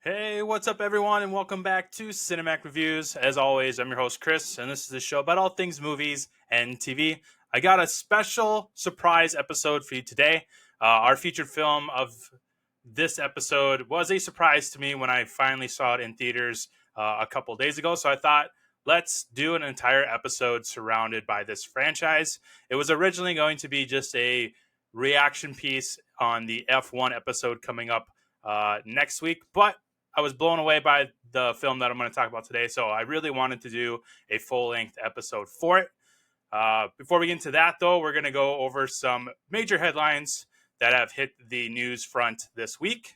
Hey, what's up, everyone, and welcome back to Cinematic Reviews. As always, I'm your host, Chris, and this is a show about all things movies and TV. I got a special surprise episode for you today. Our featured film of this episode was a surprise to me when I finally saw it in theaters a couple days ago, so I thought, let's do an entire episode surrounded by this franchise. It was originally going to be just a reaction piece on the F1 episode coming up next week, but I was blown away by the film that I'm going to talk about today, so I really wanted to do a full-length episode for it. Before we get into that, though, we're going to go over some major headlines that have hit the news front this week.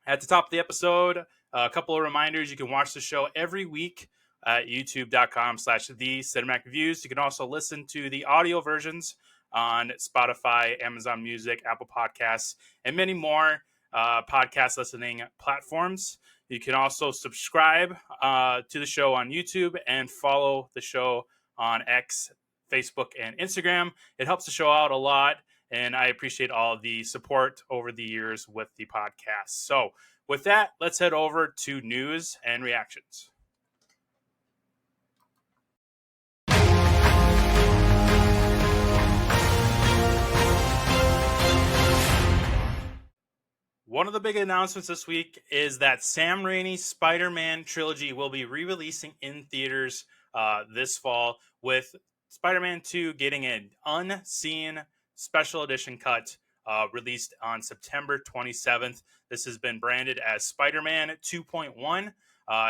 At the top of the episode, a couple of reminders. You can watch the show every week at youtube.com/the cinematic reviews. You can also listen to the audio versions on Spotify, Amazon Music, Apple Podcasts, and many more podcast listening platforms. You can also subscribe to the show on YouTube and follow the show on X, Facebook, and Instagram. It helps the show out a lot, and I appreciate all the support over the years with the podcast. So with that, let's head over to news and reactions. One of the big announcements this week is that Sam Raimi's Spider-Man trilogy will be re-releasing in theaters this fall, with Spider-Man 2 getting an unseen special edition cut released on September 27th. This has been branded as Spider-Man 2.1.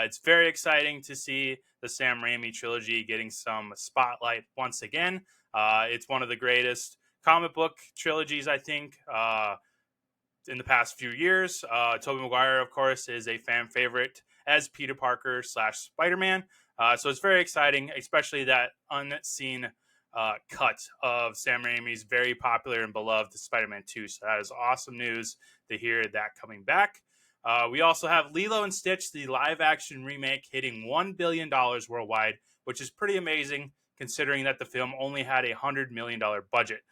It's very exciting to see the Sam Raimi trilogy getting some spotlight once again. It's one of the greatest comic book trilogies, I think, in the past few years. Tobey Maguire, of course, is a fan favorite as Peter Parker / Spider-Man. So it's very exciting, especially that unseen cut of Sam Raimi's very popular and beloved Spider-Man 2. So that is awesome news to hear that coming back. We also have Lilo and Stitch, the live-action remake, hitting $1 billion worldwide, which is pretty amazing considering that the film only had a $100 million budget.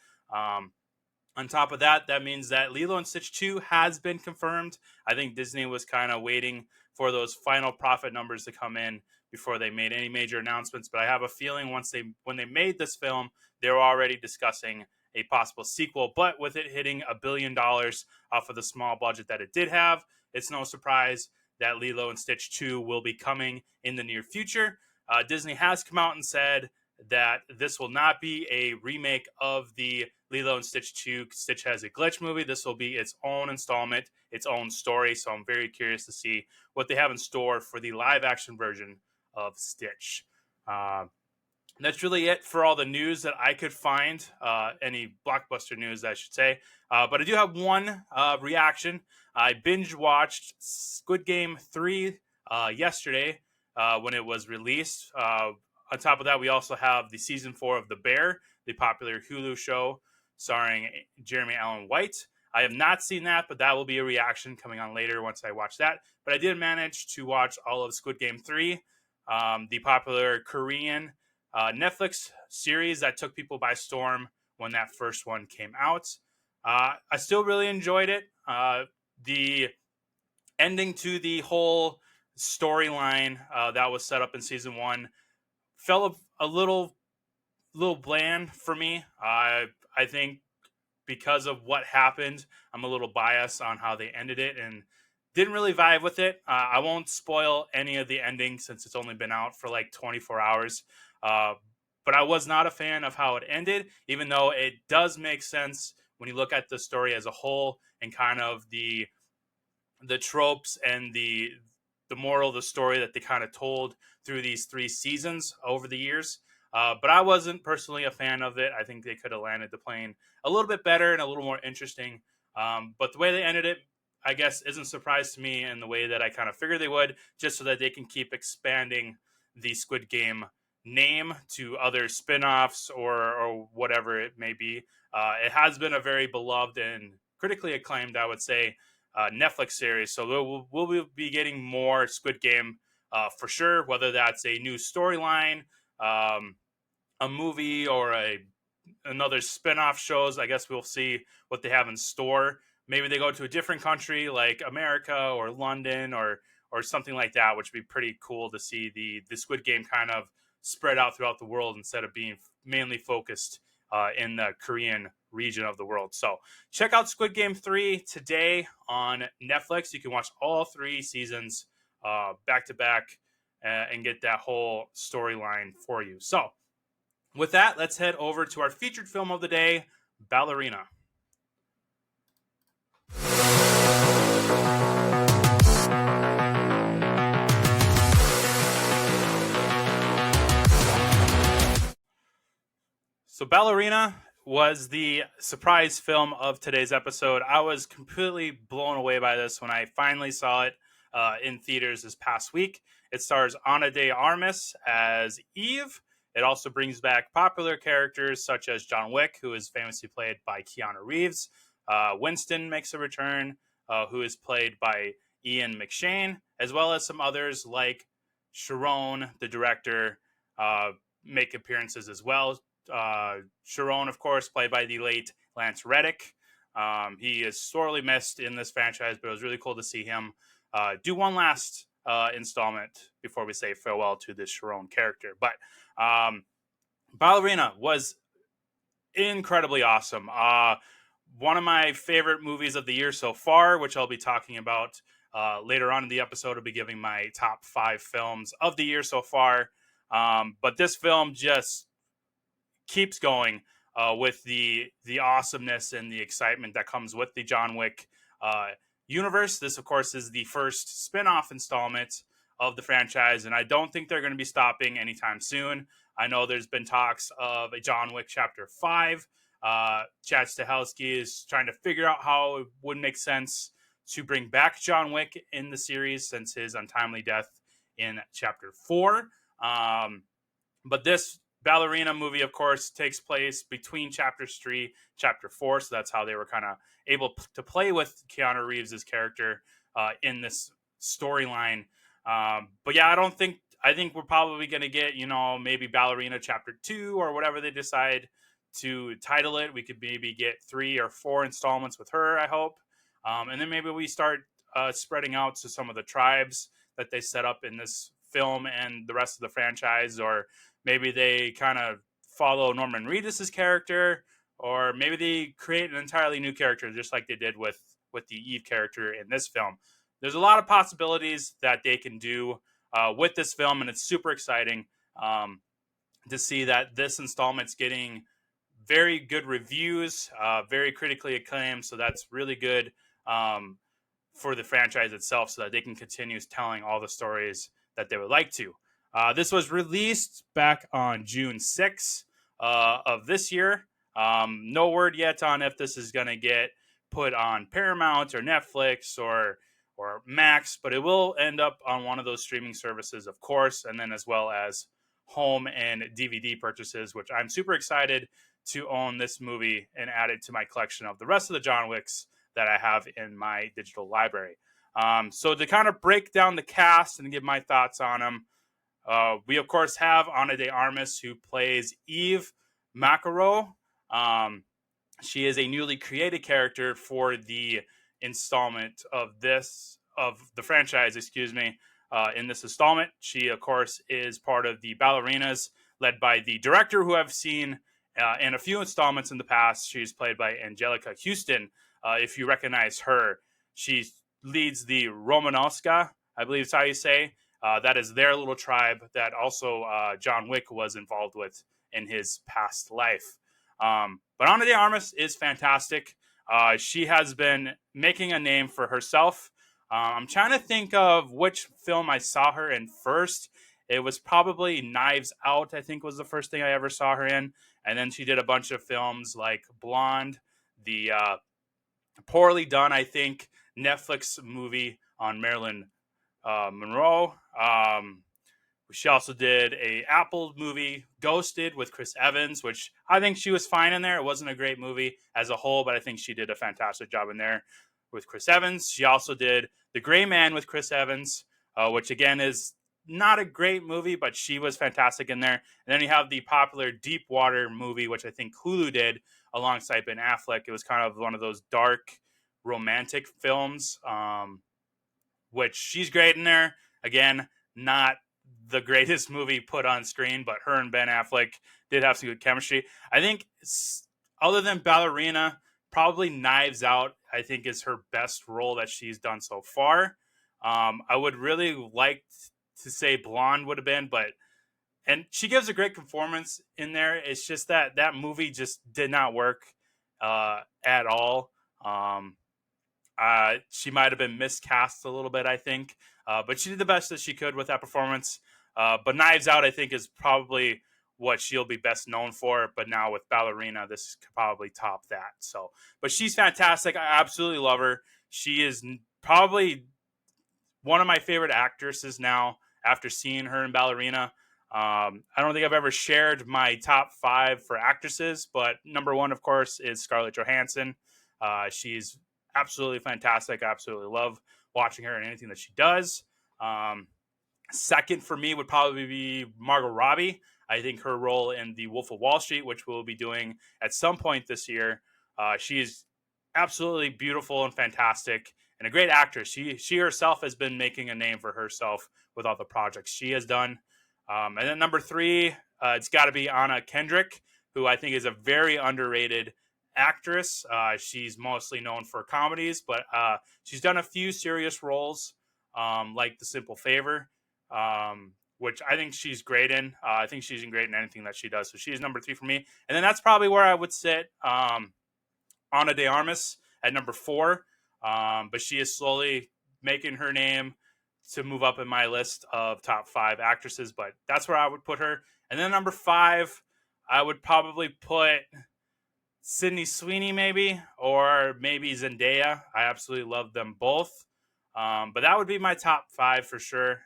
On top of that, that means that Lilo and Stitch 2 has been confirmed. I think Disney was kind of waiting for those final profit numbers to come in before they made any major announcements. But I have a feeling when they made this film, they were already discussing a possible sequel. But with it hitting $1 billion off of the small budget that it did have, it's no surprise that Lilo and Stitch 2 will be coming in the near future. Disney has come out and said that this will not be a remake of the Lilo and Stitch 2 Stitch Has a Glitch movie. This will be its own installment, its own story. So I'm very curious to see what they have in store for the live action version of Stitch. That's really it for all the news that I could find, any blockbuster news, I should say. But I do have one reaction. I binge watched Squid Game 3 yesterday when it was released. On top of that, we also have the season 4 of The Bear, the popular Hulu show starring Jeremy Allen White. I have not seen that, but that will be a reaction coming on later once I watch that. But I did manage to watch all of Squid Game 3, the popular Korean Netflix series that took people by storm when that first one came out. I still really enjoyed it. The ending to the whole storyline that was set up in season 1 felt a little bland for me. I think because of what happened, I'm a little biased on how they ended it and didn't really vibe with it. I won't spoil any of the ending since it's only been out for like 24 hours. But I was not a fan of how it ended, even though it does make sense when you look at the story as a whole and kind of the tropes and the moral of the story that they kind of told through these 3 seasons over the years. But I wasn't personally a fan of it. I think they could have landed the plane a little bit better and a little more interesting. But the way they ended it, I guess, isn't a surprise to me in the way that I kind of figured they would, just so that they can keep expanding the Squid Game name to other spin-offs or whatever it may be. It has been a very beloved and critically acclaimed, I would say, Netflix series. So we'll be getting more Squid Game for sure, whether that's a new storyline, a movie, or another spin-off shows. I guess we'll see what they have in store. maybe they go to a different country like America or London or something like that, which would be pretty cool to see the Squid Game kind of spread out throughout the world instead of being mainly focused in the Korean region of the world. So check out Squid Game 3 today on Netflix. You can watch all 3 seasons back to back and get that whole storyline for you. So with that, let's head over to our featured film of the day, Ballerina. So Ballerina was the surprise film of today's episode. I was completely blown away by this when I finally saw it in theaters this past week. It stars Ana de Armas as Eve. It also brings back popular characters such as John Wick, who is famously played by Keanu Reeves. Winston makes a return, who is played by Ian McShane, as well as some others like Sharon, the director, make appearances as well. Sharon, of course, played by the late Lance Reddick. He is sorely missed in this franchise, but it was really cool to see him do one last installment before we say farewell to this Sharon character. But Ballerina was incredibly awesome. One of my favorite movies of the year so far, which I'll be talking about later on in the episode. I'll be giving my top 5 films of the year so far. But this film just keeps going with the awesomeness and the excitement that comes with the John Wick universe. This, of course, is the first spin-off installment of the franchise, and I don't think they're going to be stopping anytime soon. I know there's been talks of a John Wick Chapter 5. Chad Stahelski is trying to figure out how it would make sense to bring back John Wick in the series since his untimely death in Chapter 4. But this Ballerina movie, of course, takes place between Chapters 3, Chapter 4. So that's how they were kind of able to play with Keanu Reeves' character in this storyline. But yeah, I think we're probably going to get, maybe Ballerina Chapter 2 or whatever they decide to title it. We could maybe get 3 or 4 installments with her, I hope. And then maybe we start spreading out to some of the tribes that they set up in this film and the rest of the franchise, or maybe they kind of follow Norman Reedus' character, or maybe they create an entirely new character, just like they did with the Eve character in this film. There's a lot of possibilities that they can do with this film, and it's super exciting to see that this installment's getting very good reviews, very critically acclaimed. So that's really good for the franchise itself, so that they can continue telling all the stories that they would like to. This was released back on June 6th of this year. No word yet on if this is going to get put on Paramount or Netflix or Max, but it will end up on one of those streaming services, of course, and then as well as home and DVD purchases, which I'm super excited to own this movie and add it to my collection of the rest of the John Wicks that I have in my digital library. So to kind of break down the cast and give my thoughts on them, we, of course, have Ana de Armas, who plays Eve Makarov. She is a newly created character for the installment of the franchise, in this installment. She, of course, is part of the Ballerinas, led by the director who I've seen in a few installments in the past. She's played by Angelica Houston. If you recognize her, she leads the Romanovska, I believe is how you say. That is their little tribe that also John Wick was involved with in his past life. But Ana de Armas is fantastic. She has been making a name for herself. I'm trying to think of which film I saw her in first. It was probably Knives Out, I think was the first thing I ever saw her in. And then she did a bunch of films like Blonde, the poorly done, I think, Netflix movie on Marilyn Monroe. She also did a Apple movie, Ghosted, with Chris Evans, which I think she was fine in there. It wasn't a great movie as a whole, but I think she did a fantastic job in there with Chris Evans. She also did The Gray Man with Chris Evans, which again is not a great movie, but she was fantastic in there. And then you have the popular Deepwater movie, which I think Hulu did alongside Ben Affleck. It was kind of one of those dark romantic films, which she's great in there. Again, not the greatest movie put on screen, but her and Ben Affleck did have some good chemistry. I think, other than Ballerina, probably Knives Out, I think, is her best role that she's done so far. I would really like to say Blonde would have been, but and she gives a great performance in there. It's just that that movie just did not work at all. Um, she might have been miscast a little bit, I think, but she did the best that she could with that performance. But Knives Out, I think, is probably what she'll be best known for. But now with Ballerina, this could probably top that. So, but she's fantastic. I absolutely love her. She is probably one of my favorite actresses now after seeing her in Ballerina. I don't think I've ever shared my top 5 for actresses, but number 1, of course, is Scarlett Johansson. She's absolutely fantastic. I absolutely love watching her in anything that she does. Second for me would probably be Margot Robbie. I think her role in The Wolf of Wall Street, which we'll be doing at some point this year, she is absolutely beautiful and fantastic and a great actress. She herself has been making a name for herself with all the projects she has done. And then number 3, it's got to be Anna Kendrick, who I think is a very underrated actress. She's mostly known for comedies, but she's done a few serious roles, like The Simple Favor, which I think she's great in. I think she's great in anything that she does. So she's number 3 for me. And then that's probably where I would sit Ana de Armas at number 4. But she is slowly making her name to move up in my list of top 5 actresses. But that's where I would put her. And then number 5, I would probably put Sydney Sweeney, maybe, or maybe Zendaya. I absolutely love them both. But that would be my top 5 for sure.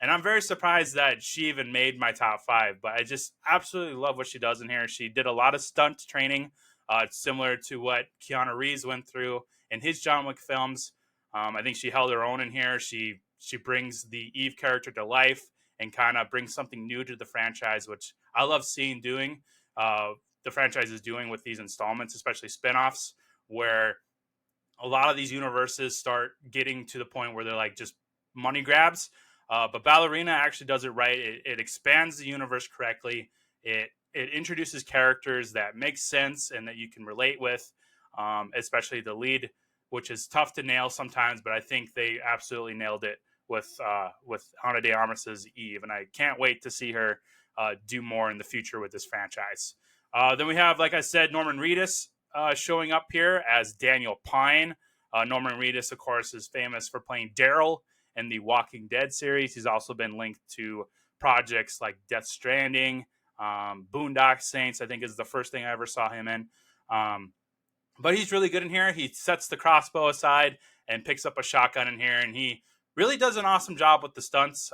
And I'm very surprised that she even made my top 5. But I just absolutely love what she does in here. She did a lot of stunt training, similar to what Keanu Reeves went through in his John Wick films. I think she held her own in here. She brings the Eve character to life and kind of brings something new to the franchise, which I love seeing doing. The franchise is doing with these installments, especially spinoffs, where a lot of these universes start getting to the point where they're like just money grabs. But Ballerina actually does it right. It expands the universe correctly. It introduces characters that make sense and that you can relate with, especially the lead, which is tough to nail sometimes. But I think they absolutely nailed it with Ana de Armas's Eve, and I can't wait to see her do more in the future with this franchise. Then we have, like I said, Norman Reedus showing up here as Daniel Pine. Norman Reedus, of course, is famous for playing Daryl in the Walking Dead series. He's also been linked to projects like Death Stranding, Boondock Saints, I think, is the first thing I ever saw him in. But he's really good in here. He sets the crossbow aside and picks up a shotgun in here, and he really does an awesome job with the stunts.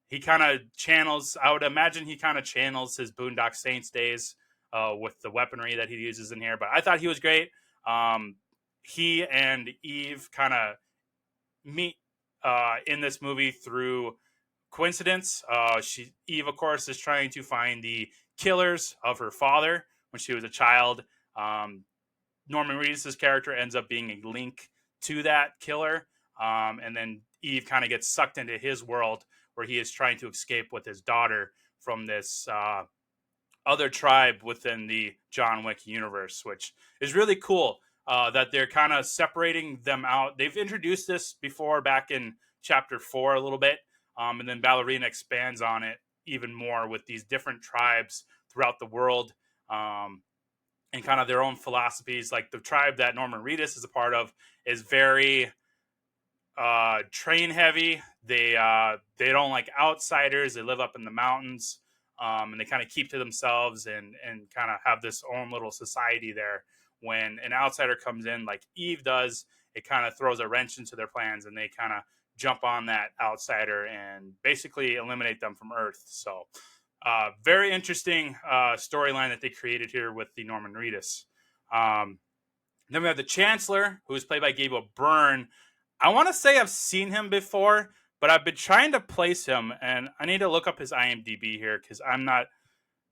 He kind of channels, I would imagine he kind of channels his Boondock Saints days with the weaponry that he uses in here. But I thought he was great. He and Eve kind of meet in this movie through coincidence. Eve, of course, is trying to find the killers of her father when she was a child. Norman Reedus' character ends up being a link to that killer. And then Eve kind of gets sucked into his world where he is trying to escape with his daughter from this other tribe within the John Wick universe, which is really cool that they're kind of separating them out. They've introduced this before back in chapter 4 a little bit, and then Ballerina expands on it even more with these different tribes throughout the world, and kind of their own philosophies. Like the tribe that Norman Reedus is a part of is very train heavy. They don't like outsiders. They live up in the mountains, and they kind of keep to themselves and kind of have this own little society there. When an outsider comes in, like Eve does, it kind of throws a wrench into their plans, and they kind of jump on that outsider and basically eliminate them from Earth. So, very interesting storyline that they created here with the Norman Reedus. Then we have the Chancellor, who is played by Gabriel Byrne. I want to say I've seen him before, but I've been trying to place him, and I need to look up his IMDb here because I'm not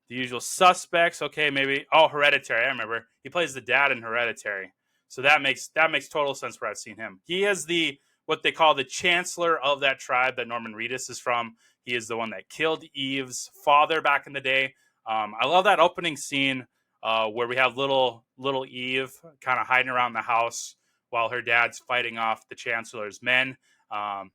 the usual suspects. Okay, maybe. Oh, Hereditary. I remember. He plays the dad in Hereditary. So that makes total sense where I've seen him. He is the what they call the chancellor of that tribe that Norman Reedus is from. He is the one that killed Eve's father back in the day. I love that opening scene where we have little Eve kind of hiding around the house while her dad's fighting off the chancellor's men. Um,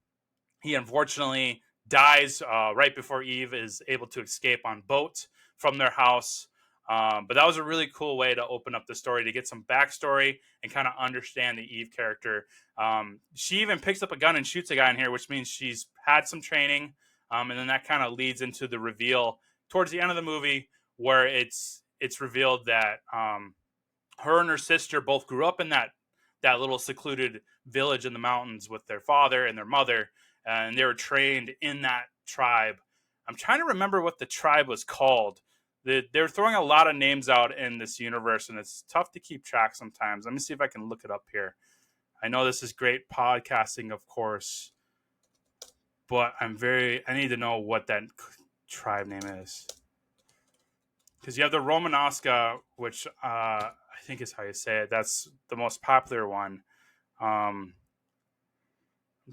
he unfortunately dies right before Eve is able to escape on boat from their house. But that was a really cool way to open up the story, to get some backstory and kind of understand the Eve character. She even picks up a gun and shoots a guy in here, which means she's had some training. And then that kind of leads into the reveal towards the end of the movie, where it's revealed that her and her sister both grew up in that little secluded village in the mountains with their father and their mother, and they were trained in that tribe. I'm trying to remember what the tribe was called. They're throwing a lot of names out in this universe, and it's tough to keep track sometimes. Let me see if I can look it up here. I know this is great podcasting, of course, but I need to know what that tribe name is. Because you have the Romanovska, which I think is how you say it. That's the most popular one. I'm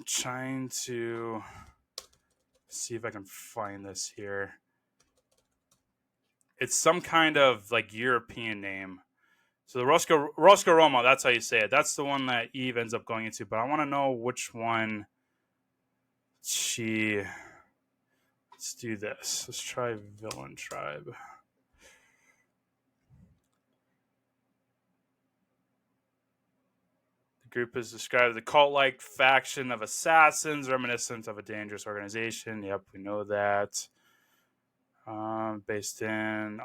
trying to see if I can find this here. It's some kind of like European name. So the Rosca Roma, that's how you say it. That's the one that Eve ends up going into. But I want to know which one she... Let's do this. Let's try Villain Tribe. The group is described as a cult-like faction of assassins reminiscent of a dangerous organization. Yep, we know that. Based in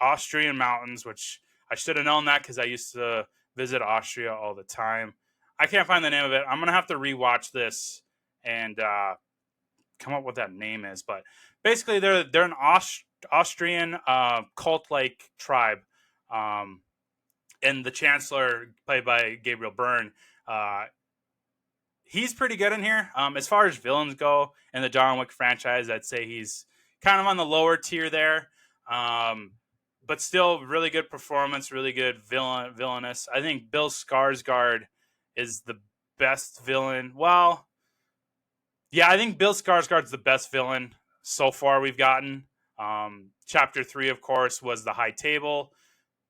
Austrian mountains, which I should have known that because I used to visit Austria all the time. I can't find the name of it. I'm going to have to rewatch this and come up with what that name is. But basically, they're an Austrian cult-like tribe. And the Chancellor, played by Gabriel Byrne, he's pretty good in here. As far as villains go in the John Wick franchise, I'd say he's kind of on the lower tier there. But still really good performance, really good villainous. I think Bill Skarsgård is the best villain. Well, yeah, I think Bill Skarsgård's the best villain so far we've gotten. Chapter 3, of course, was the High Table.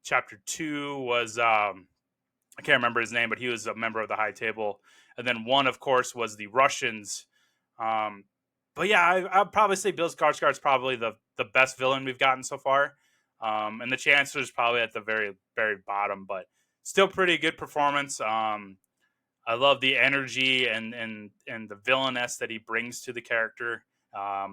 Chapter 2 was, I can't remember his name, but he was a member of the High Table. And then 1, of course, was the Russians. But yeah, I'd probably say Bill Skarsgård's probably the best villain we've gotten so far. And the Chancellor's probably at the very, very bottom, but still pretty good performance. I love the energy and the villainess that he brings to the character. I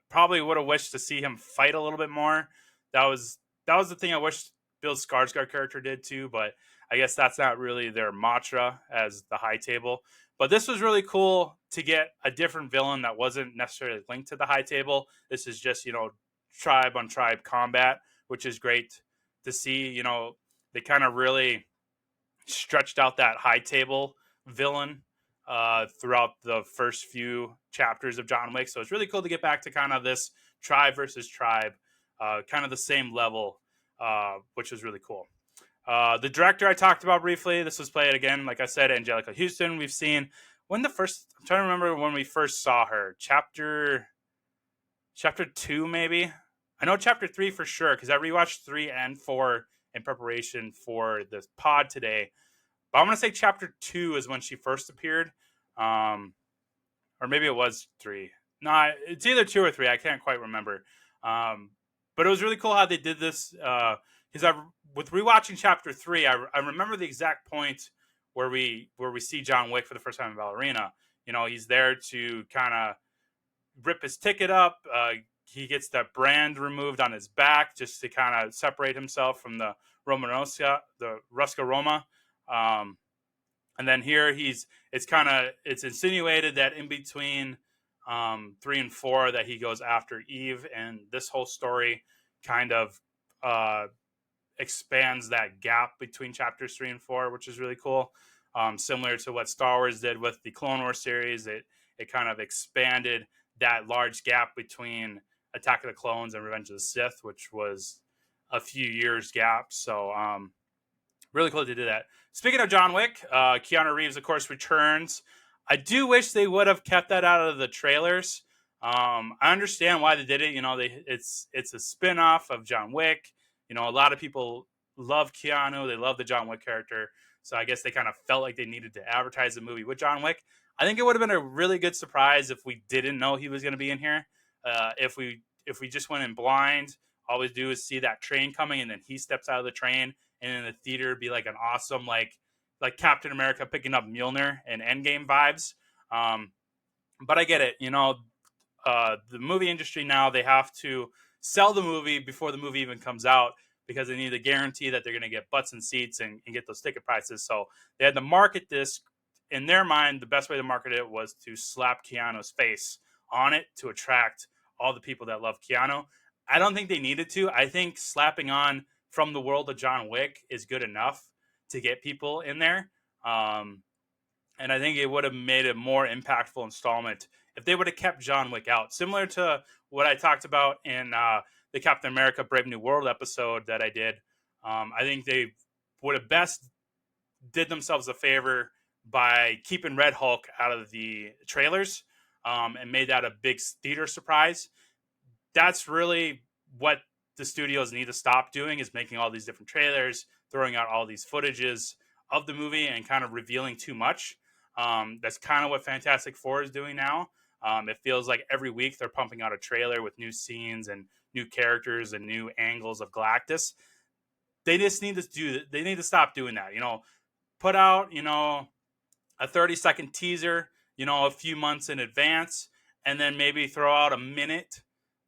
probably would have wished to see him fight a little bit more. That was the thing I wish Bill Skarsgård character did too, but I guess that's not really their mantra as the High Table. But this was really cool to get a different villain that wasn't necessarily linked to the High Table. This is just, tribe on tribe combat, which is great to see. They kind of really stretched out that High Table villain throughout the first few chapters of John Wick. So it's really cool to get back to kind of this tribe versus tribe, kind of the same level, which was really cool. The director I talked about briefly, this was played again, like I said, Angelica Houston. We've seen I'm trying to remember when we first saw her. Chapter 2, maybe. I know chapter 3 for sure, because I rewatched 3 and 4 in preparation for this pod today. But I'm going to say chapter 2 is when she first appeared. Or maybe it was 3. No, it's either 2 or 3. I can't quite remember. But it was really cool how they did this. Because with rewatching chapter 3, I remember the exact point where we see John Wick for the first time in Ballerina. He's there to kind of rip his ticket up. He gets that brand removed on his back just to kind of separate himself from the Rosca Roma. And then here it's insinuated that in between 3 and 4 that he goes after Eve, and this whole story kind of expands that gap between chapters 3 and 4, which is really cool. Similar to what Star Wars did with the Clone Wars series, it kind of expanded that large gap between Attack of the Clones and Revenge of the Sith, which was a few years gap. So Really cool to do that. Speaking of John Wick, Keanu Reeves, of course, returns. I do wish they would have kept that out of the trailers. I understand why they did it. It's a spin-off of John Wick. A lot of people love Keanu. They love the John Wick character. So I guess they kind of felt like they needed to advertise the movie with John Wick. I think it would have been a really good surprise if we didn't know he was going to be in here. If we just went in blind, all we do is see that train coming, and then he steps out of the train, and in the theater be like an awesome like Captain America picking up Mjolnir and Endgame vibes. Um, but I get it. The movie industry now, they have to sell the movie before the movie even comes out because they need to guarantee that they're going to get butts and seats and get those ticket prices. So they had to market this. In their mind, the best way to market it was to slap Keanu's face on it to attract all the people that love Keanu. I don't think they needed to. I think slapping on "From the World of John Wick" is good enough to get people in there. And I think it would have made a more impactful installment if they would have kept John Wick out. Similar to what I talked about in the Captain America Brave New World episode that I did. I think they would have best did themselves a favor by keeping Red Hulk out of the trailers and made that a big theater surprise. That's really what the studios need to stop doing, is making all these different trailers, throwing out all these footages of the movie and kind of revealing too much. That's kind of what Fantastic Four is doing now. It feels like every week they're pumping out a trailer with new scenes and new characters and new angles of Galactus. They just need to they need to stop doing that. Put out, a 30-second teaser, a few months in advance, and then maybe throw out a minute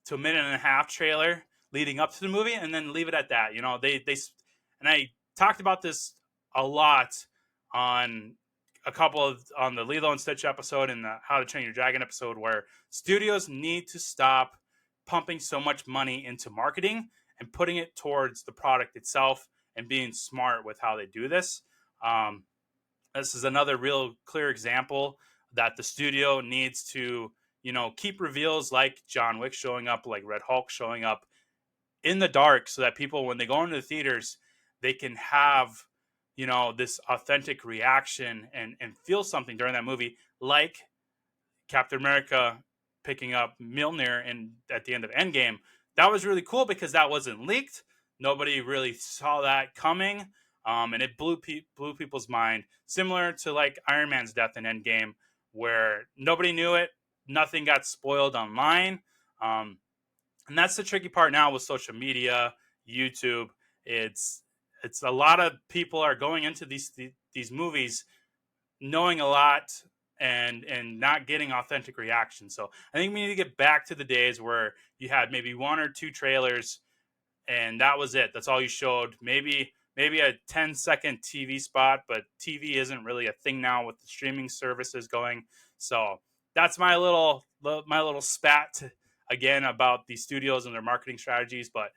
to a minute and a half trailer leading up to the movie, and then leave it at that. And I talked about this a lot on on the Lilo and Stitch episode and the How to Train Your Dragon episode, where studios need to stop pumping so much money into marketing and putting it towards the product itself and being smart with how they do this. This is another real clear example that the studio needs to, keep reveals like John Wick showing up, like Red Hulk showing up in the dark, so that people, when they go into the theaters, they can have, this authentic reaction and feel something during that movie, like Captain America picking up Mjolnir at the end of Endgame. That was really cool because that wasn't leaked. Nobody really saw that coming. And it blew people's mind, similar to like Iron Man's death in Endgame, where nobody knew it, nothing got spoiled online, and that's the tricky part now with social media, YouTube. It's a lot of people are going into these movies knowing a lot and not getting authentic reaction. So I think we need to get back to the days where you had maybe one or two trailers, and that was it. That's all you showed. Maybe a 10-second TV spot, but TV isn't really a thing now with the streaming services going. So that's my little spat again about the studios and their marketing strategies. But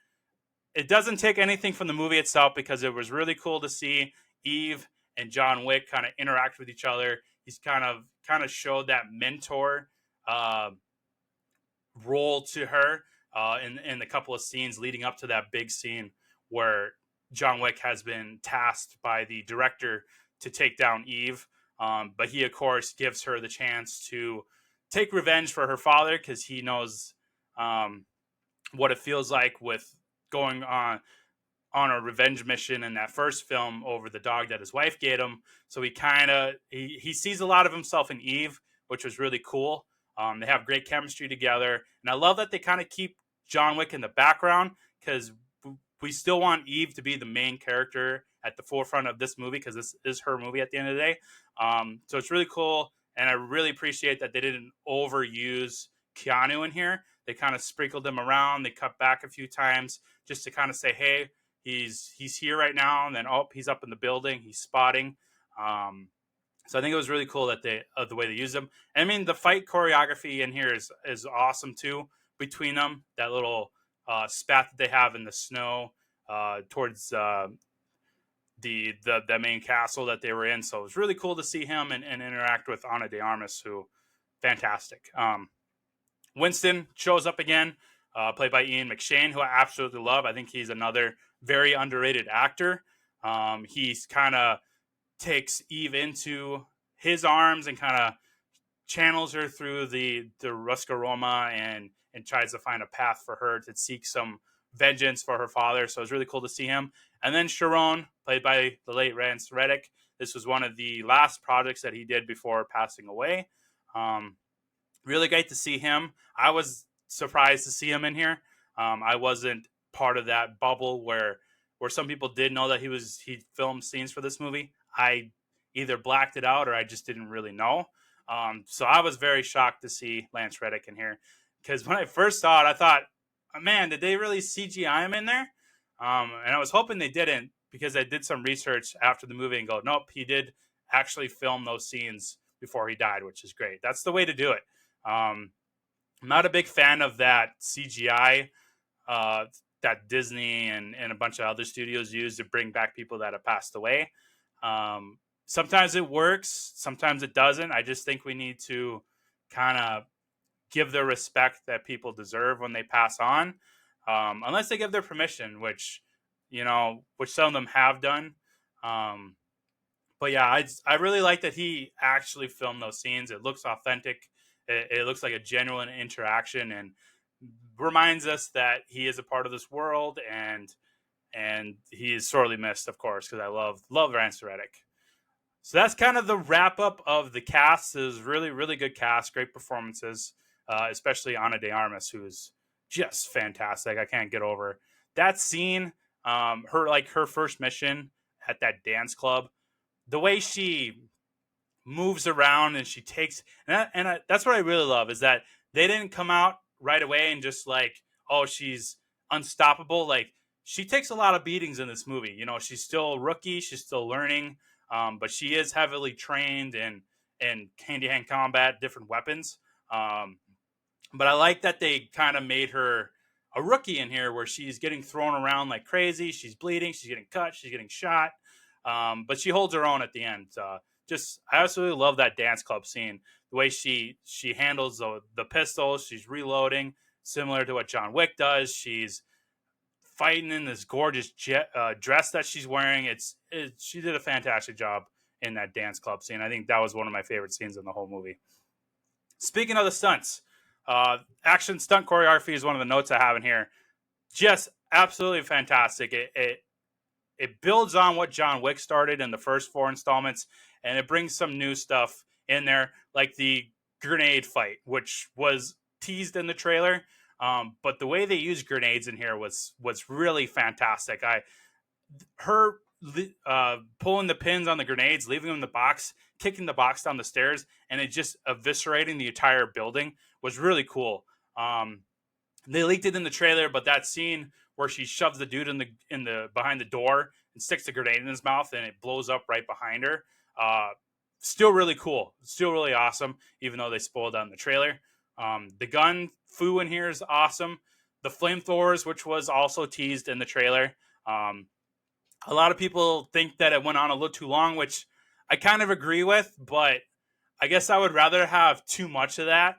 it doesn't take anything from the movie itself, because it was really cool to see Eve and John Wick kind of interact with each other. He's kind of showed that mentor role to her in the couple of scenes leading up to that big scene where John Wick has been tasked by the director to take down Eve. But he, of course, gives her the chance to take revenge for her father, because he knows what it feels like with going on a revenge mission in that first film over the dog that his wife gave him. So he sees a lot of himself in Eve, which was really cool. They have great chemistry together. And I love that they kind of keep John Wick in the background, because we still want Eve to be the main character at the forefront of this movie, because this is her movie at the end of the day. So it's really cool. And I really appreciate that they didn't overuse Keanu in here. They kind of sprinkled him around. They cut back a few times just to kind of say, hey, he's here right now. And then, he's up in the building. He's spotting. So I think it was really cool that the way they used them. And I mean, the fight choreography in here is awesome too, between them. That little spat that they have in the snow towards the main castle that they were in. So it was really cool to see him and interact with Ana de Armas, who fantastic. Winston shows up again, played by Ian McShane, who I absolutely love. I think he's another very underrated actor. He's kind of takes Eve into his arms and kind of channels her through the Ruscaroma and tries to find a path for her to seek some vengeance for her father. So it's really cool to see him. And then Sharon, played by the late Rance Reddick. This was one of the last projects that he did before passing away. Um, Really great to see him. I was surprised to see him in here. I wasn't part of that bubble where some people did know that he filmed scenes for this movie. I either blacked it out or I just didn't really know. So I was very shocked to see Lance Reddick in here because when I first saw it, I thought, oh, man, did they really CGI him in there? And I was hoping they didn't because I did some research after the movie and go, nope, he did actually film those scenes before he died, which is great. That's the way to do it. I'm not a big fan of that CGI uh, that Disney and a bunch of other studios use to bring back people that have passed away. Sometimes it works, sometimes it doesn't. I just think we need to kind of give the respect that people deserve when they pass on, unless they give their permission, which some of them have done. Um, but yeah, I really like that he actually filmed those scenes. It looks authentic. It looks like a genuine interaction and reminds us that he is a part of this world and he is sorely missed, of course, because I love Rance Reddick. So that's kind of the wrap up of the cast. It was really good cast, great performances, especially Ana de Armas, who's just fantastic. I can't get over that scene. Her first mission at that dance club, the way she moves around and she takes that's what I really love is that they didn't come out right away and just like, oh, she's unstoppable. Like, she takes a lot of beatings in this movie. She's still a rookie, she's still learning, but she is heavily trained in hand-to-hand combat, different weapons. But I like that they kind of made her a rookie in here where she's getting thrown around like crazy, she's bleeding, she's getting cut, she's getting shot, but she holds her own at the end. I absolutely love that dance club scene. The way she handles the pistols, she's reloading, similar to what John Wick does. She's fighting in this gorgeous dress that she's wearing. She did a fantastic job in that dance club scene. I think that was one of my favorite scenes in the whole movie. Speaking of the stunts, action stunt choreography is one of the notes I have in here. Just absolutely fantastic. It builds on what John Wick started in the first 4 installments, and it brings some new stuff in there, like the grenade fight, which was teased in the trailer. But the way they used grenades in here was really fantastic. Her pulling the pins on the grenades, leaving them in the box, kicking the box down the stairs, and it just eviscerating the entire building was really cool. They leaked it in the trailer, but that scene where she shoves the dude in the behind the door and sticks the grenade in his mouth and it blows up right behind her, still really cool, still really awesome, even though they spoiled that in the trailer. The gun foo in here is awesome. The flamethrowers, which was also teased in the trailer. A lot of people think that it went on a little too long, which I kind of agree with, but I guess I would rather have too much of that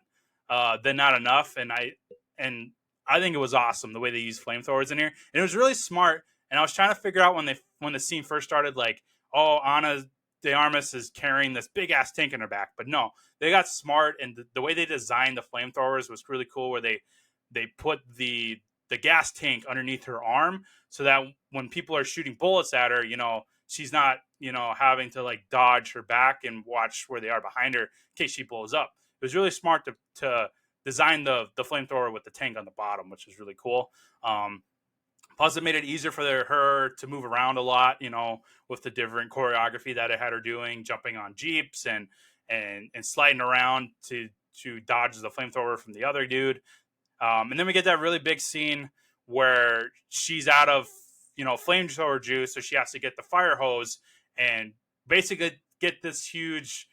than not enough. And I think it was awesome the way they used flamethrowers in here, and it was really smart. And I was trying to figure out when the scene first started, like, oh, Ana de Armas is carrying this big ass tank in her back, but no, they got smart, and the way they designed the flamethrowers was really cool. Where they put the gas tank underneath her arm, so that when people are shooting bullets at her, she's not having to like dodge her back and watch where they are behind her in case she blows up. It was really smart to design the flamethrower with the tank on the bottom, which is really cool. Plus, it made it easier for her to move around a lot, with the different choreography that it had her doing, jumping on jeeps and sliding around to dodge the flamethrower from the other dude. And then we get that really big scene where she's out of flamethrower juice, so she has to get the fire hose and basically get this huge.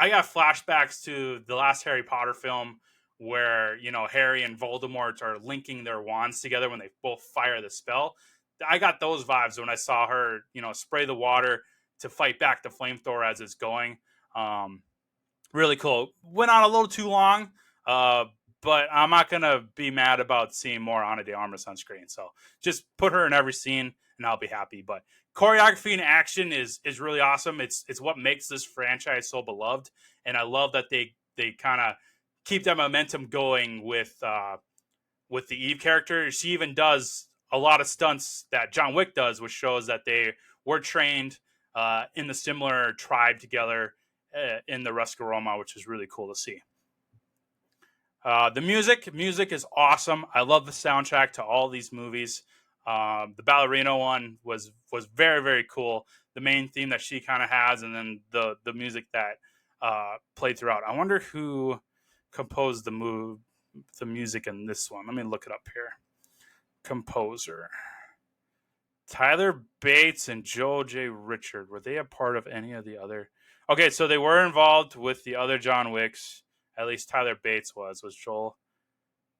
I got flashbacks to the last Harry Potter film where Harry and Voldemort are linking their wands together when they both fire the spell. I got those vibes when I saw her spray the water to fight back the flamethrower as it's going. Really cool. Went on a little too long, but I'm not gonna be mad about seeing more Ana de Armas on screen. So just put her in every scene, and I'll be happy. But choreography and action is really awesome. It's what makes this franchise so beloved, and I love that they kind of keep that momentum going with the Eve character. She even does a lot of stunts that John Wick does, which shows that they were trained in the similar tribe together in the Roma, which is really cool to see. The music is awesome. I love the soundtrack to all these movies. The Ballerina one was very, very cool. The main theme that she kind of has, and then the music that played throughout. I wonder who composed the music in this one. Let me look it up here. Composer Tyler Bates and Joel J. Richard. Were they a part of any of the other? Okay, so they were involved with the other John Wicks. At least Tyler Bates was Joel.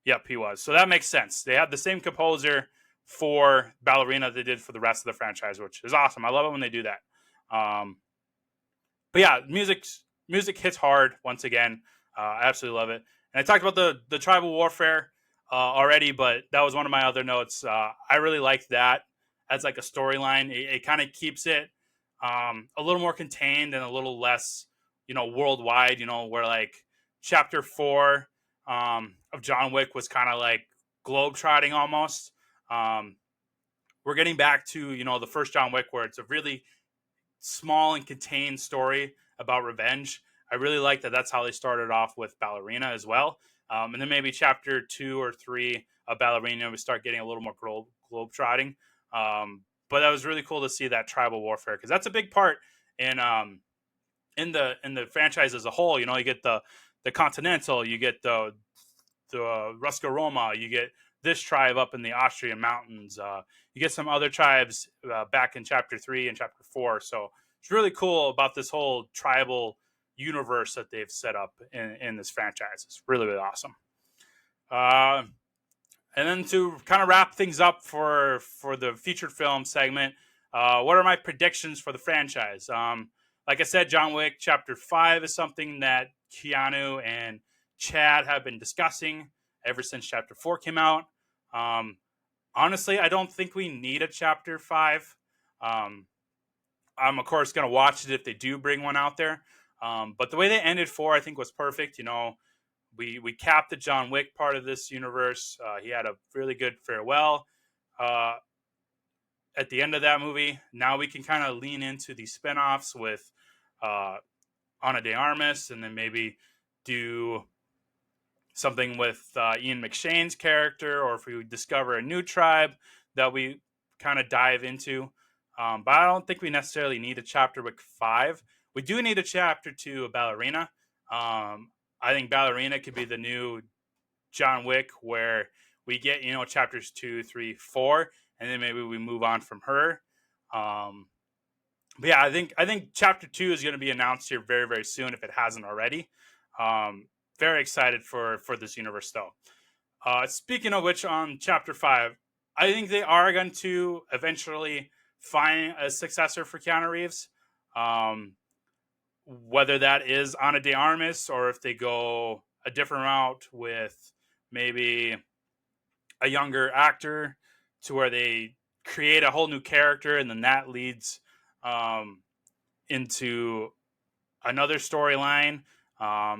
Yep, he was. So that makes sense. They had the same composer for Ballerina they did for the rest of the franchise, which is awesome. I love it when they do that. But yeah, music hits hard once again. I absolutely love it. And I talked about the tribal warfare already, but that was one of my other notes. I really liked that as like a storyline. It kind of keeps it a little more contained and a little less, worldwide. Where like Chapter 4 of John Wick was kind of like globetrotting almost. We're getting back to the first John Wick, where it's a really small and contained story about revenge. I really like that. That's how they started off with Ballerina as well. And then maybe Chapter 2 or 3 of Ballerina, we start getting a little more globetrotting. But that was really cool to see that tribal warfare, because that's a big part in the franchise as a whole. You get the Continental, you get the Roma, you get this tribe up in the Austrian mountains. You get some other tribes back in Chapter 3 and Chapter 4. So it's really cool about this whole tribal universe that they've set up in this franchise. It's really, really awesome. And then to kind of wrap things up for the featured film segment, what are my predictions for the franchise? Like I said, John Wick Chapter 5 is something that Keanu and Chad have been discussing ever since Chapter 4 came out. Honestly, I don't think we need a Chapter 5. I'm, of course, going to watch it if they do bring one out there. But the way they ended 4, I think, was perfect. We capped the John Wick part of this universe. He had a really good farewell at the end of that movie. Now we can kind of lean into these spinoffs with Ana de Armas, and then maybe do something with Ian McShane's character, or if we discover a new tribe that we kind of dive into. But I don't think we necessarily need a Chapter Wick 5. We do need a Chapter 2 of Ballerina. I think Ballerina could be the new John Wick, where we get, Chapters 2, 3, 4, and then maybe we move on from her. But yeah, I think Chapter 2 is going to be announced here very, very soon, if it hasn't already. Very excited for this universe, though. Speaking of which, on Chapter 5, I think they are going to eventually find a successor for Keanu Reeves. Whether that is Ana de Armas, or if they go a different route with maybe a younger actor, to where they create a whole new character, and then that leads into another storyline. I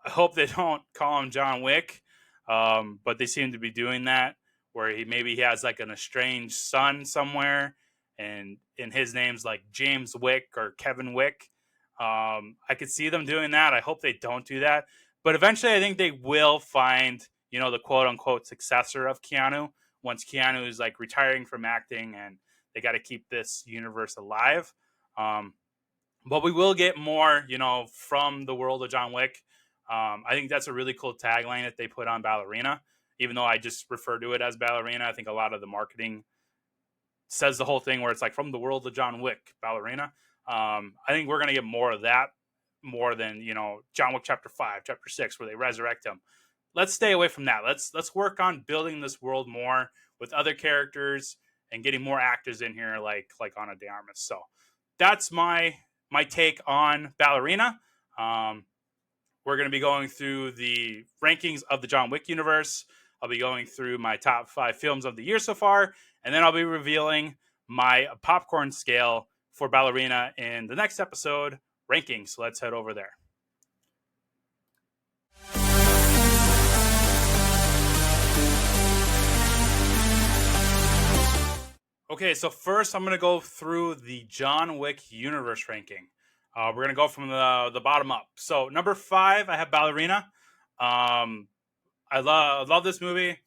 hope they don't call him John Wick, but they seem to be doing that, where he has like an estranged son somewhere, and his name's like James Wick or Kevin Wick. I could see them doing that. I hope they don't do that. But eventually, I think they will find, the quote-unquote successor of Keanu, once Keanu is like retiring from acting, and they got to keep this universe alive. But we will get more, from the world of John Wick. I think that's a really cool tagline that they put on Ballerina, even though I just refer to it as Ballerina. I think a lot of the marketing says the whole thing, where it's like, from the world of John Wick, Ballerina. I think we're going to get more of that, more than, John Wick Chapter 5, Chapter 6, where they resurrect him. Let's stay away from that. Let's work on building this world more with other characters and getting more actors in here, like Ana de Armas. So that's my take on Ballerina. We're going to be going through the rankings of the John Wick universe. I'll be going through my top 5 films of the year so far, and then I'll be revealing my popcorn scale for Ballerina in the next episode ranking. So let's head over there. Okay, so first I'm going to go through the John Wick universe ranking. We're going to go from the bottom up. So number 5, I have Ballerina. I love this movie.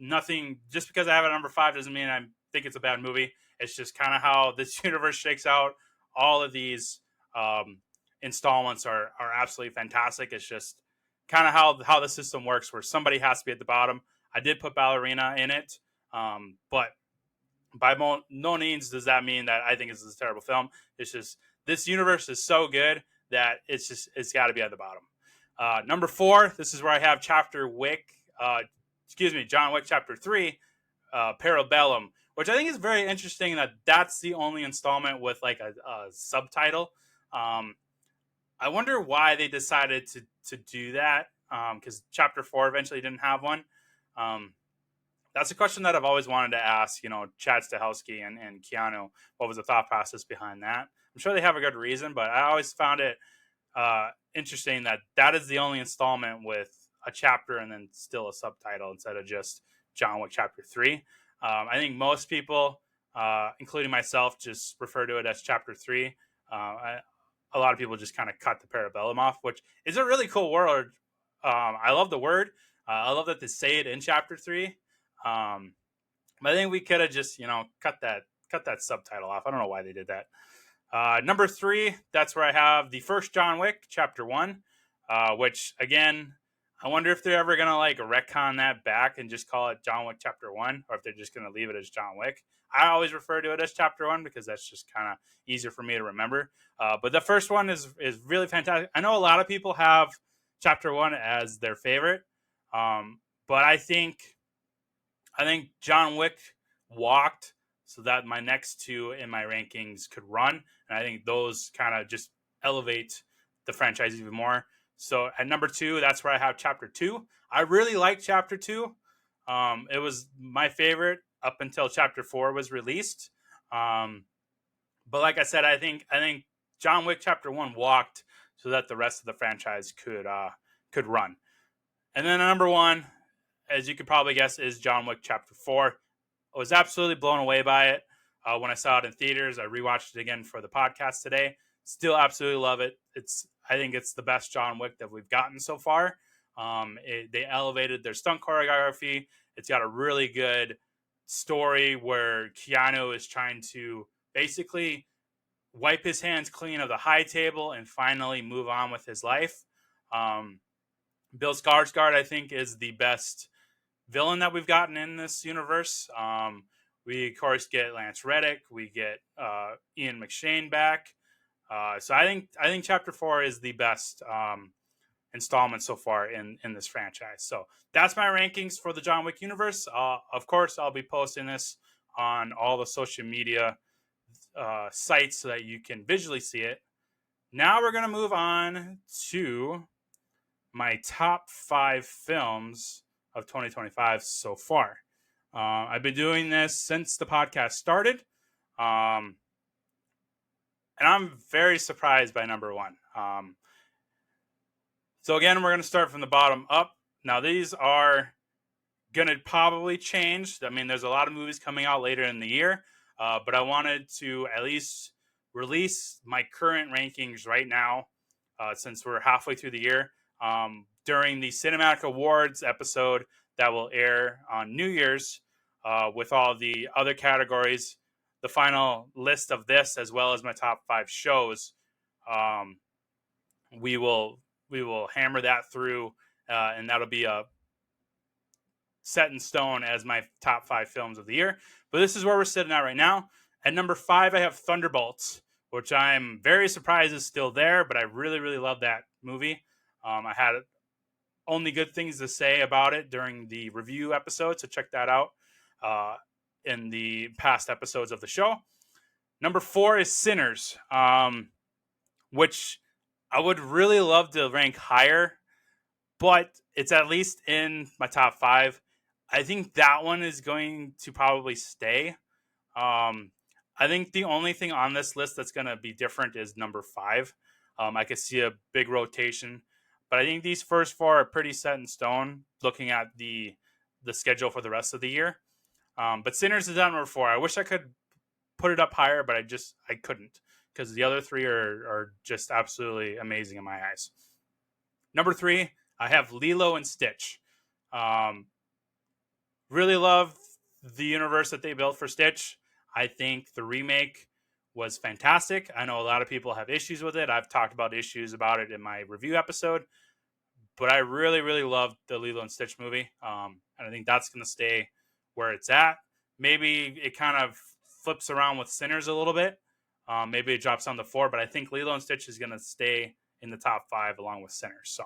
Nothing, just because I have it at number 5 doesn't mean I think it's a bad movie. It's just kind of how this universe shakes out. All of these installments are absolutely fantastic. It's just kind of how the system works, where somebody has to be at the bottom. I did put Ballerina in it, but by no means does that mean that I think this is a terrible film. It's just this universe is so good that it's got to be at the bottom. Number 4, this is where I have John Wick Chapter 3, Parabellum, which I think is very interesting that that's the only installment with like a subtitle. I wonder why they decided to do that, because Chapter 4 eventually didn't have one. That's a question that I've always wanted to ask, Chad Stahelski and Keanu. What was the thought process behind that? I'm sure they have a good reason, but I always found it interesting that is the only installment with a chapter and then still a subtitle instead of just John Wick Chapter 3. I think most people, including myself, just refer to it as Chapter 3. A lot of people just kind of cut the Parabellum off, which is a really cool word. I love the word. I love that they say it in Chapter 3. But I think we could have just, cut that subtitle off. I don't know why they did that. Number 3, that's where I have the first John Wick, Chapter 1, which, again, I wonder if they're ever going to, retcon that back and just call it John Wick Chapter 1, or if they're just going to leave it as John Wick. I always refer to it as Chapter 1 because that's just kind of easier for me to remember. But the first one is really fantastic. I know a lot of people have Chapter 1 as their favorite, but I think John Wick walked so that my next 2 in my rankings could run. And I think those kind of just elevate the franchise even more. So at number 2, that's where I have Chapter 2. I really like Chapter 2. It was my favorite up until Chapter 4 was released. But like I said, I think John Wick Chapter 1 walked so that the rest of the franchise could run. And then number 1, as you could probably guess, is John Wick Chapter 4. I was absolutely blown away by it when I saw it in theaters. I rewatched it again for the podcast today. Still absolutely love it. I think it's the best John Wick that we've gotten so far. They elevated their stunt choreography. It's got a really good story where Keanu is trying to basically wipe his hands clean of the high table and finally move on with his life. Bill Skarsgård, I think, is the best villain that we've gotten in this universe. We, of course, get Lance Reddick. We get Ian McShane back. So I think Chapter 4 is the best installment so far in this franchise. So that's my rankings for the John Wick universe. Of course, I'll be posting this on all the social media sites so that you can visually see it. Now we're going to move on to my top 5 films of 2025 so far. I've been doing this since the podcast started. And I'm very surprised by number 1. So again, we're going to start from the bottom up. Now, these are going to probably change. I mean, there's a lot of movies coming out later in the year, but I wanted to at least release my current rankings right now, since we're halfway through the year, during the Cinematic Awards episode that will air on New Year's, with all the other categories. The final list of this, as well as my top 5 shows, we will hammer that through, and that'll be a set in stone as my top 5 films of the year. But this is where we're sitting at right now. At number 5, I have Thunderbolts, which I'm very surprised is still there, but I really, really love that movie. I had only good things to say about it during the review episode, so check that out in the past episodes of the show. Number 4 is Sinners, which I would really love to rank higher, but it's at least in my top 5. I think that one is going to probably stay. I think the only thing on this list that's going to be different is number 5. I could see a big rotation, but I think these first 4 are pretty set in stone. Looking at the schedule for the rest of the year, but Sinners is at number 4. I wish I could put it up higher, but I couldn't because the other 3 are just absolutely amazing in my eyes. Number 3, I have Lilo and Stitch. Um, really love the universe that they built for Stitch. I think the remake was fantastic. I know a lot of people have issues with it. I've talked about issues about it in my review episode, but I really, really loved the Lilo and Stitch movie. And I think that's going to stay where it's at. Maybe it kind of flips around with Sinners a little bit. Maybe it drops down to 4, but I think Lilo and Stitch is going to stay in the top 5 along with Sinners. So,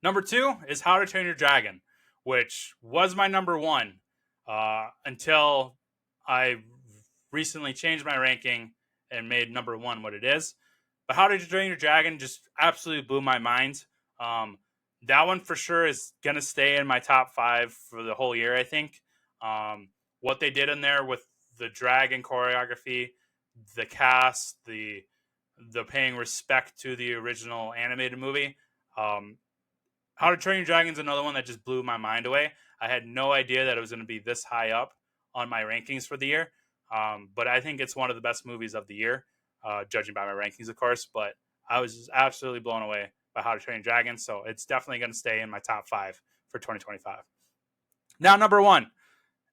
number 2 is How to Train Your Dragon, which was my number 1 until I recently changed my ranking and made number 1 what it is. But How to Train Your Dragon just absolutely blew my mind. That one for sure is going to stay in my top 5 for the whole year, I think. What they did in there with the dragon choreography, the cast, the paying respect to the original animated movie. How to Train Your Dragon is another one that just blew my mind away. I had no idea that it was going to be this high up on my rankings for the year. But I think it's one of the best movies of the year, judging by my rankings, of course. But I was just absolutely blown away by How to Train Your Dragon. So it's definitely going to stay in my top 5 for 2025. Now, number 1,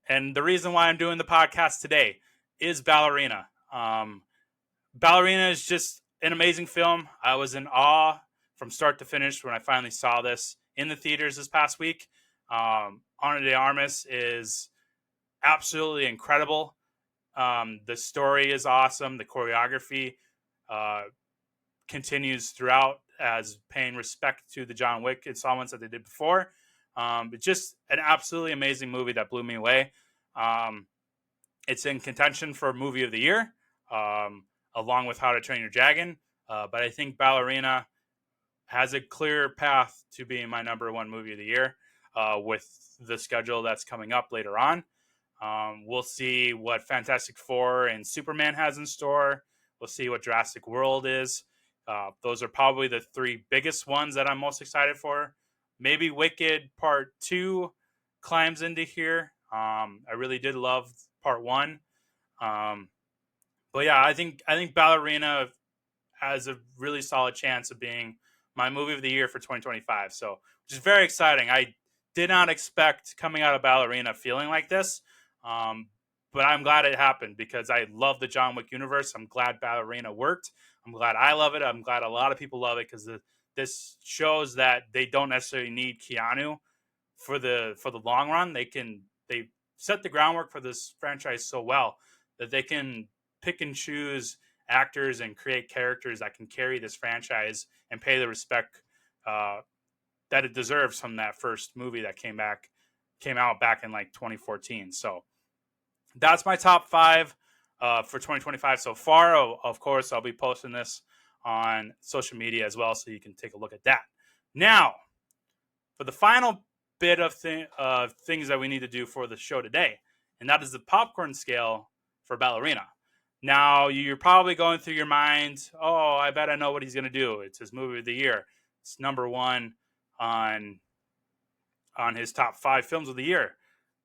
and the reason why I'm doing the podcast today is Ballerina. Ballerina is just an amazing film. I was in awe from start to finish when I finally saw this in the theaters this past week. Ana de Armas is absolutely incredible. The story is awesome. The choreography continues throughout as paying respect to the John Wick installments that they did before. But just an absolutely amazing movie that blew me away. It's in contention for movie of the year, along with How to Train Your Dragon. But I think Ballerina has a clear path to being my number 1 movie of the year with the schedule that's coming up later on. We'll see what Fantastic Four and Superman has in store. We'll see what Jurassic World is. Those are probably the 3 biggest ones that I'm most excited for. Maybe Wicked Part 2 climbs into here. I really did love Part 1. But yeah, I think Ballerina has a really solid chance of being my movie of the year for 2025. So, which is very exciting. I did not expect coming out of Ballerina feeling like this. But I'm glad it happened because I love the John Wick universe. I'm glad Ballerina worked. I'm glad I love it. I'm glad a lot of people love it because this shows that they don't necessarily need Keanu for the long run. They set the groundwork for this franchise so well that they can pick and choose actors and create characters that can carry this franchise and pay the respect that it deserves from that first movie that came out back in like 2014. So that's my top 5 for 2025 so far. Of course, I'll be posting this on social media as well, so you can take a look at that. Now, for the final bit of things that we need to do for the show today, and that is the popcorn scale for Ballerina. Now, you're probably going through your mind, oh, I bet I know what he's going to do. It's his movie of the year. It's number 1 on his top 5 films of the year,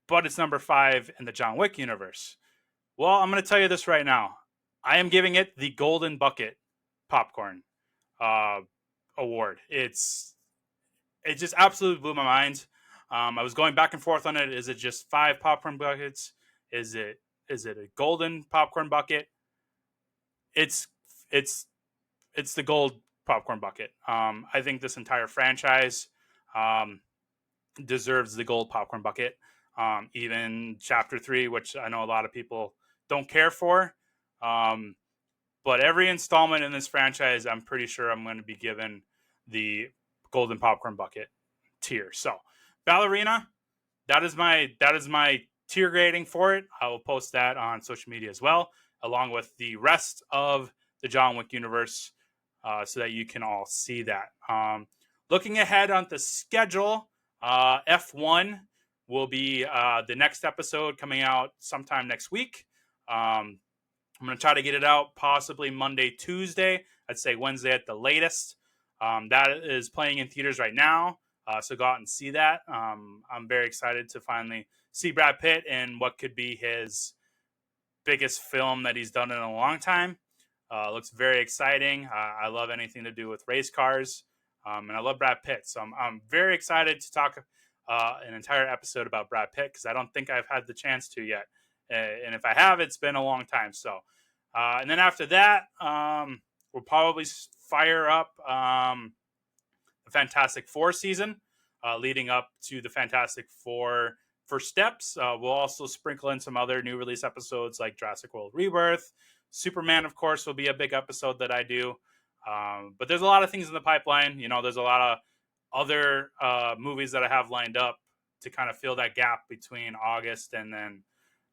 but it's number 5 in the John Wick universe. Well, I'm going to tell you this right now. I am giving it the Golden Bucket Popcorn award. It just absolutely blew my mind. I was going back and forth on it. Is it just 5 popcorn buckets? Is it a golden popcorn bucket? It's the gold popcorn bucket. I think this entire franchise deserves the gold popcorn bucket. Even Chapter 3, which I know a lot of people don't care for. But every installment in this franchise, I'm pretty sure I'm going to be given the golden popcorn bucket tier. So, Ballerina, that is my tier grading for it. I will post that on social media as well, along with the rest of the John Wick universe, so that you can all see that. Looking ahead on the schedule, F1 will be the next episode coming out sometime next week. I'm going to try to get it out possibly Monday, Tuesday. I'd say Wednesday at the latest. That is playing in theaters right now. So go out and see that. I'm very excited to finally see Brad Pitt in what could be his biggest film that he's done in a long time. Looks very exciting. I love anything to do with race cars. And I love Brad Pitt. So I'm very excited to talk an entire episode about Brad Pitt because I don't think I've had the chance to yet. And if I have, it's been a long time. So, and then after that, we'll probably fire up the Fantastic Four season, leading up to the Fantastic Four First Steps. We'll also sprinkle in some other new release episodes like Jurassic World Rebirth. Superman, of course, will be a big episode that I do. But there's a lot of things in the pipeline. You know, there's a lot of other movies that I have lined up to kind of fill that gap between August and then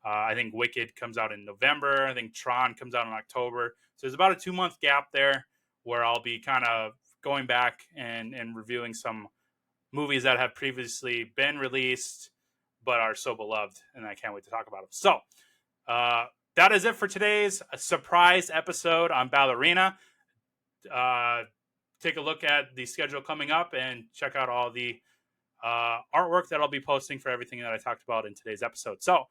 I think Wicked comes out in November. I think Tron comes out in October. So there's about a 2-month gap there where I'll be kind of going back and reviewing some movies that have previously been released but are so beloved, and I can't wait to talk about them. So that is it for today's surprise episode on Ballerina. Take a look at the schedule coming up and check out all the artwork that I'll be posting for everything that I talked about in today's episode. So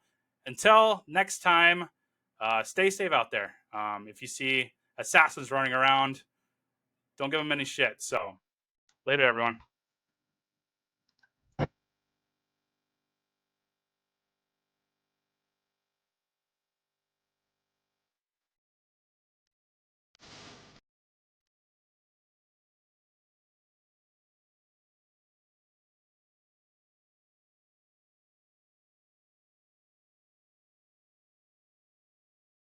until next time, stay safe out there. If you see assassins running around, don't give them any shit. So later, everyone.